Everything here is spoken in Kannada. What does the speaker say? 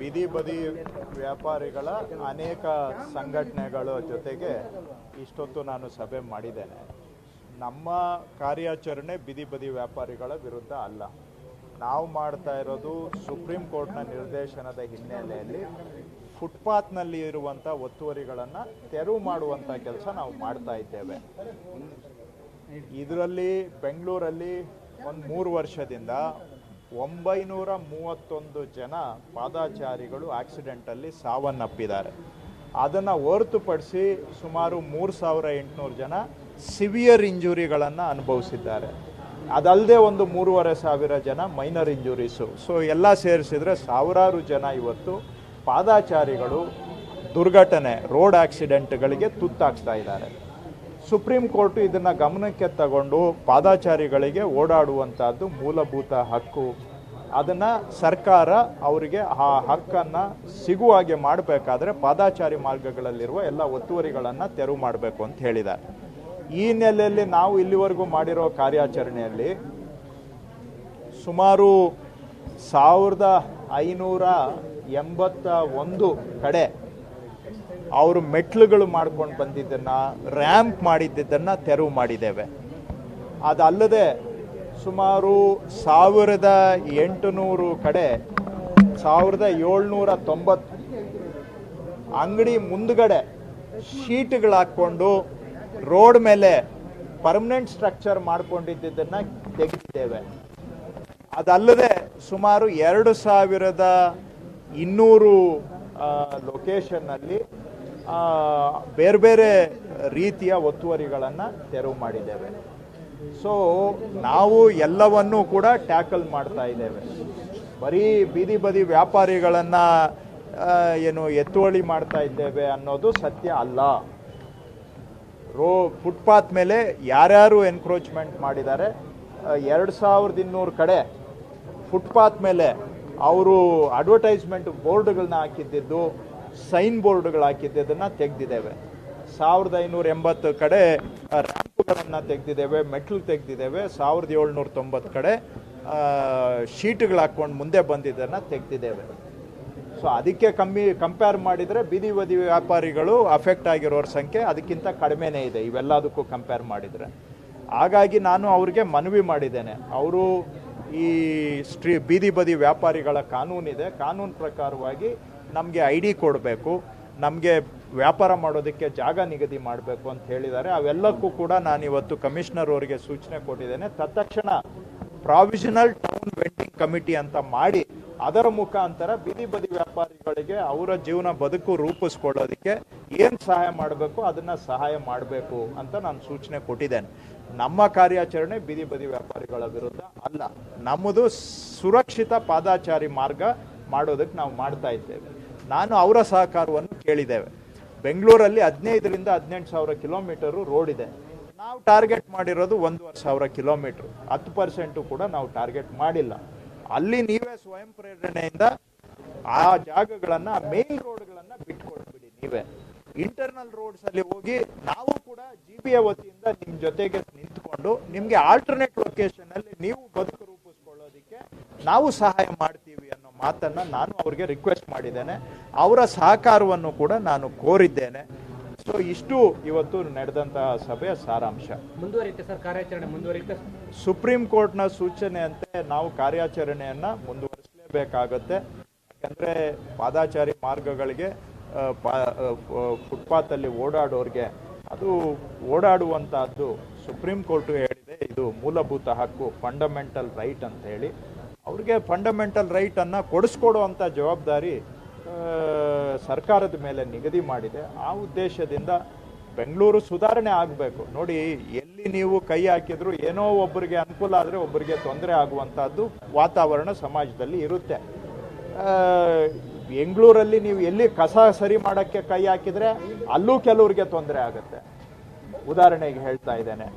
ಬೀದಿ ಬದಿ ವ್ಯಾಪಾರಿಗಳ ಅನೇಕ ಸಂಘಟನೆಗಳ ಜೊತೆಗೆ ಇಷ್ಟೊತ್ತು ನಾನು ಸಭೆ ಮಾಡಿದ್ದೇನೆ. ನಮ್ಮ ಕಾರ್ಯಾಚರಣೆ ಬೀದಿ ಬದಿ ವ್ಯಾಪಾರಿಗಳ ವಿರುದ್ಧ ಅಲ್ಲ. ನಾವು ಮಾಡ್ತಾ ಇರೋದು ಸುಪ್ರೀಂ ಕೋರ್ಟ್ನ ನಿರ್ದೇಶನದ ಹಿನ್ನೆಲೆಯಲ್ಲಿ ಫುಟ್ಪಾತ್ನಲ್ಲಿ ಇರುವಂಥ ಒತ್ತುವರಿಗಳನ್ನು ತೆರವು ಮಾಡುವಂಥ ಕೆಲಸ ನಾವು ಮಾಡ್ತಾ ಇದ್ದೇವೆ. ಇದರಲ್ಲಿ ಬೆಂಗಳೂರಲ್ಲಿ ಒಂದು 3 ವರ್ಷದಿಂದ 931 ಜನ ಪಾದಚಾರಿಗಳು ಆಕ್ಸಿಡೆಂಟಲ್ಲಿ ಸಾವನ್ನಪ್ಪಿದ್ದಾರೆ. ಅದನ್ನು ಹೊರತುಪಡಿಸಿ ಸುಮಾರು 3800 ಜನ ಸಿವಿಯರ್ ಇಂಜುರಿಗಳನ್ನು ಅನುಭವಿಸಿದ್ದಾರೆ. ಅದಲ್ಲದೆ ಒಂದು 3500 ಜನ ಮೈನರ್ ಇಂಜುರೀಸು. ಸೊ ಎಲ್ಲ ಸೇರಿಸಿದ್ರೆ ಸಾವಿರಾರು ಜನ ಇವತ್ತು ಪಾದಚಾರಿಗಳು ದುರ್ಘಟನೆ ರೋಡ್ ಆಕ್ಸಿಡೆಂಟ್ಗಳಿಗೆ ತುತ್ತಾಗ್ತಾ ಇದ್ದಾರೆ. ಸುಪ್ರೀಂ ಕೋರ್ಟು ಇದನ್ನು ಗಮನಕ್ಕೆ ತಗೊಂಡು ಪಾದಚಾರಿಗಳಿಗೆ ಓಡಾಡುವಂಥದ್ದು ಮೂಲಭೂತ ಹಕ್ಕು, ಅದನ್ನು ಸರ್ಕಾರ ಅವರಿಗೆ ಆ ಹಕ್ಕನ್ನು ಸಿಗುವ ಹಾಗೆ ಮಾಡಬೇಕಾದ್ರೆ ಪಾದಚಾರಿ ಮಾರ್ಗಗಳಲ್ಲಿರುವ ಎಲ್ಲ ಒತ್ತುವರಿಗಳನ್ನು ತೆರವು ಮಾಡಬೇಕು ಅಂತ ಹೇಳಿದ್ದಾರೆ. ಈ ಹಿನ್ನೆಲೆಯಲ್ಲಿ ನಾವು ಇಲ್ಲಿವರೆಗೂ ಮಾಡಿರೋ ಕಾರ್ಯಾಚರಣೆಯಲ್ಲಿ ಸುಮಾರು 1581 ಕಡೆ ಅವರು ಮೆಟ್ಲುಗಳು ಮಾಡ್ಕೊಂಡು ಬಂದಿದ್ದನ್ನು, ರ್ಯಾಂಪ್ ಮಾಡಿದ್ದನ್ನು ತೆರವು ಮಾಡಿದ್ದೇವೆ. ಅದಲ್ಲದೆ ಸುಮಾರು 1800 ಕಡೆ 1790 ಅಂಗಡಿ ಮುಂದ್ಗಡೆ ಶೀಟ್ಗಳು ಹಾಕ್ಕೊಂಡು ರೋಡ್ ಮೇಲೆ ಪರ್ಮನೆಂಟ್ ಸ್ಟ್ರಕ್ಚರ್ ಮಾಡ್ಕೊಂಡಿದ್ದನ್ನು ತೆಗೆದಿದ್ದೇವೆ. ಅದಲ್ಲದೆ ಸುಮಾರು 2200 ಲೊಕೇಶನ್ನಲ್ಲಿ ಬೇರೆ ಬೇರೆ ರೀತಿಯ ಒತ್ತುವರಿಗಳನ್ನು ತೆರವು ಮಾಡಿದ್ದೇವೆ. ಸೊ ನಾವು ಎಲ್ಲವನ್ನೂ ಕೂಡ ಟ್ಯಾಕಲ್ ಮಾಡ್ತಾ ಇದ್ದೇವೆ. ಬರೀ ಬೀದಿ ಬದಿ ವ್ಯಾಪಾರಿಗಳನ್ನು ಎತ್ತುವಳಿ ಮಾಡ್ತಾ ಇದ್ದೇವೆ ಅನ್ನೋದು ಸತ್ಯ ಅಲ್ಲ. ಫುಟ್ಪಾತ್ ಮೇಲೆ ಯಾರ್ಯಾರು ಎನ್ಕ್ರೋಚ್ಮೆಂಟ್ ಮಾಡಿದ್ದಾರೆ, 2200 ಕಡೆ ಫುಟ್ಪಾತ್ ಮೇಲೆ ಅವರು ಅಡ್ವರ್ಟೈಸ್ಮೆಂಟ್ ಬೋರ್ಡ್ಗಳನ್ನ ಹಾಕಿದ್ದು, ಸೈನ್ ಬೋರ್ಡ್ಗಳು ಹಾಕಿದ್ದನ್ನು ತೆಗೆದಿದ್ದೇವೆ. 1580 ಕಡೆ ರ್ಯಾಂಪ್ಗಳನ್ನು ತೆಗೆದಿದ್ದೇವೆ, ಮೆಟ್ಲು ತೆಗೆದಿದ್ದೇವೆ. 1790 ಕಡೆ ಶೀಟ್ಗಳು ಹಾಕ್ಕೊಂಡು ಮುಂದೆ ಬಂದಿದ್ದನ್ನು ತೆಗೆದಿದ್ದೇವೆ. ಸೊ ಅದಕ್ಕೆ ಕಂಪೇರ್ ಮಾಡಿದರೆ ಬೀದಿ ಬದಿ ವ್ಯಾಪಾರಿಗಳು ಅಫೆಕ್ಟ್ ಆಗಿರೋರ ಸಂಖ್ಯೆ ಅದಕ್ಕಿಂತ ಕಡಿಮೆನೇ ಇದೆ ಇವೆಲ್ಲದಕ್ಕೂ ಕಂಪೇರ್ ಮಾಡಿದರೆ. ಹಾಗಾಗಿ ನಾನು ಅವ್ರಿಗೆ ಮನವಿ ಮಾಡಿದ್ದೇನೆ, ಅವರು ಈ ಬೀದಿ ಬದಿ ವ್ಯಾಪಾರಿಗಳ ಕಾನೂನಿದೆ, ಕಾನೂನು ಪ್ರಕಾರವಾಗಿ ನಮಗೆ ID ಕೊಡಬೇಕು, ನಮಗೆ ವ್ಯಾಪಾರ ಮಾಡೋದಕ್ಕೆ ಜಾಗ ನಿಗದಿ ಮಾಡಬೇಕು ಅಂತ ಹೇಳಿದ್ದಾರೆ. ಅವೆಲ್ಲಕ್ಕೂ ಕೂಡ ನಾನಿವತ್ತು ಕಮಿಷನರ್ ಅವರಿಗೆ ಸೂಚನೆ ಕೊಟ್ಟಿದ್ದೇನೆ. ತತ್ಕ್ಷಣ ಪ್ರಾವಿಷನಲ್ ಟೌನ್ ವೆಂಡಿಂಗ್ ಕಮಿಟಿ ಅಂತ ಮಾಡಿ ಅದರ ಮುಖಾಂತರ ಬೀದಿ ಬದಿ ವ್ಯಾಪಾರಿಗಳಿಗೆ ಅವರ ಜೀವನ ಬದುಕು ರೂಪಿಸ್ಕೊಳ್ಳೋದಕ್ಕೆ ಏನು ಸಹಾಯ ಮಾಡಬೇಕು ಅದನ್ನು ಸಹಾಯ ಮಾಡಬೇಕು ಅಂತ ನಾನು ಸೂಚನೆ ಕೊಟ್ಟಿದ್ದೇನೆ. ನಮ್ಮ ಕಾರ್ಯಾಚರಣೆ ಬೀದಿ ಬದಿ ವ್ಯಾಪಾರಿಗಳ ವಿರುದ್ಧ ಅಲ್ಲ, ನಮ್ಮದು ಸುರಕ್ಷಿತ ಪಾದಚಾರಿ ಮಾರ್ಗ ಮಾಡೋದಕ್ಕೆ ನಾವು ಮಾಡ್ತಾ ಇದ್ದೇವೆ. ನಾನು ಅವರ ಸಹಕಾರವನ್ನು ಕೇಳಿದ್ದೇವೆ. ಬೆಂಗಳೂರಲ್ಲಿ 15,000 to 18,000 ಕಿಲೋಮೀಟರು ರೋಡ್ ಇದೆ. ನಾವು ಟಾರ್ಗೆಟ್ ಮಾಡಿರೋದು 1,500 ಕಿಲೋಮೀಟ್ರು, 10% ಕೂಡ ನಾವು ಟಾರ್ಗೆಟ್ ಮಾಡಿಲ್ಲ. ಅಲ್ಲಿ ನೀವೇ ಸ್ವಯಂ ಪ್ರೇರಣೆಯಿಂದ ಆ ಜಾಗಗಳನ್ನು, ಮೇನ್ ರೋಡ್ಗಳನ್ನು ಬಿಟ್ಕೊಡ್ಬಿಡಿ. ನೀವೇ ಇಂಟರ್ನಲ್ ರೋಡ್ಸ್ ಅಲ್ಲಿ ಹೋಗಿ ನಾವು ಕೂಡ GBA ವತಿಯಿಂದ ನಿಮ್ಮ ಜೊತೆಗೆ ನಿಂತ್ಕೊಂಡು ನಿಮಗೆ ಆಲ್ಟರ್ನೇಟ್ ಲೊಕೇಶನ್ ಅಲ್ಲಿ ನೀವು ಬದುಕು ರೂಪಿಸ್ಕೊಳ್ಳೋದಕ್ಕೆ ನಾವು ಸಹಾಯ ಮಾಡ್ತೀವಿ ಅನ್ನೋ ಮಾತನ್ನ ನಾನು ಅವ್ರಿಗೆ ರಿಕ್ವೆಸ್ಟ್ ಮಾಡಿದ್ದೇನೆ. ಅವರ ಸಹಕಾರವನ್ನು ಕೂಡ ನಾನು ಕೋರಿದ್ದೇನೆ. ಸೊ ಇಷ್ಟು ಇವತ್ತು ನಡೆದಂತಹ ಸಭೆಯ ಸಾರಾಂಶ. ಮುಂದುವರಿಯುತ್ತೆ ಸರ್ ಕಾರ್ಯಾಚರಣೆ ಮುಂದುವರಿಯುತ್ತೆ. ಸುಪ್ರೀಂ ಕೋರ್ಟ್ನ ಸೂಚನೆಯಂತೆ ನಾವು ಕಾರ್ಯಾಚರಣೆಯನ್ನ ಮುಂದುವರಿಸಲೇಬೇಕಾಗತ್ತೆ. ಯಾಕಂದ್ರೆ ಪಾದಚಾರಿ ಮಾರ್ಗಗಳಿಗೆ ಫುಟ್ಪಾತ್ ಅಲ್ಲಿ ಓಡಾಡೋರಿಗೆ ಅದು ಓಡಾಡುವಂತಹದ್ದು ಸುಪ್ರೀಂ ಕೋರ್ಟ್ ಹೇಳಿದೆ, ಇದು ಮೂಲಭೂತ ಹಕ್ಕು, ಫಂಡಮೆಂಟಲ್ ರೈಟ್ ಅಂತ ಹೇಳಿ. ಅವ್ರಿಗೆ ಫಂಡಮೆಂಟಲ್ ರೈಟ್ ಅನ್ನ ಕೊಡಿಸ್ಕೊಡುವಂಥ ಜವಾಬ್ದಾರಿ ಸರ್ಕಾರದ ಮೇಲೆ ನಿಗದಿ ಮಾಡಿದೆ. ಆ ಉದ್ದೇಶದಿಂದ ಬೆಂಗಳೂರು ಸುಧಾರಣೆ ಆಗಬೇಕು. ನೋಡಿ, ಎಲ್ಲಿ ನೀವು ಕೈ ಹಾಕಿದ್ರು ಏನೋ ಒಬ್ಬರಿಗೆ ಅನುಕೂಲ ಆದರೆ ಒಬ್ಬರಿಗೆ ತೊಂದರೆ ಆಗುವಂಥದ್ದು ವಾತಾವರಣ ಸಮಾಜದಲ್ಲಿ ಇರುತ್ತೆ. ಬೆಂಗಳೂರಲ್ಲಿ ನೀವು ಎಲ್ಲಿ ಕಸ ಸರಿ ಮಾಡೋಕ್ಕೆ ಕೈ ಹಾಕಿದರೆ ಅಲ್ಲೂ ಕೆಲವರಿಗೆ ತೊಂದರೆ ಆಗುತ್ತೆ. ಉದಾಹರಣೆಗೆ ಹೇಳ್ತಾ ಇದ್ದೇನೆ,